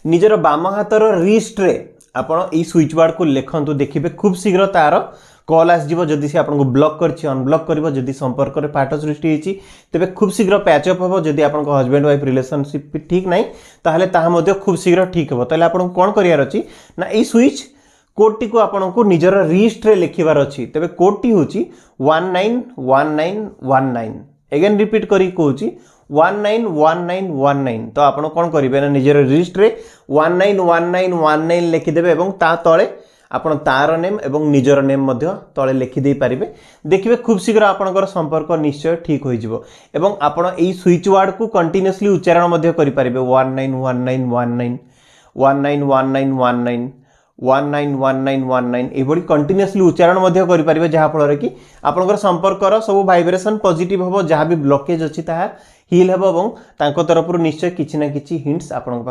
निजर बाम हाथर रिस्ट रे आपण ई स्विच बोर्ड को लिखंतु देखिबे खूब शीघ्र तार कॉल आसजिवो जदि से आपको ब्लॉक करछि अनब्लॉक करबो जदि संपर्क रे फाट सृष्टि हेछि तेबे खूब शीघ्र पैच अप होबो जदि आपन हस्बैंड वाइफ रिलेशनशिप ठीक नाही ताहले ताहा मध्ये खूब शीघ्र ठीक होबो ताहले आपन कोन करियार अछि ना ई स्विच कोड टी को आपन को निजर रिस्ट रे लिखिबार अछि तेबे कोड टी होछि 191919 अगेन रिपीट करी कहूछि 191919 तो आपन कोन करिवे ना निजर रिस्ट रे 191919 लिखि देबे एवं ता तळे आपण तार नेम एवं निजर नेम मध्य तळे लिखि दे पारिबे देखिबे खूब शीघ्र आपनकर संपर्क निश्चय ठीक होई जिवो एवं आपण एई स्विच वर्ड को कंटीन्यूअसली उच्चारण मध्य करि पारिबे 191919 191919 191919 एभली कंटीन्यूअसली उच्चारण मध्य करि पारिबे जहा फल रे कि आपनकर संपर्क रो सब वाइब्रेशन पॉजिटिव होबो जहा भी ब्लॉकेज अछि ता हील हेबो एवं तांको तरफ निश्चय किछि ना किछि हिंट्स आपन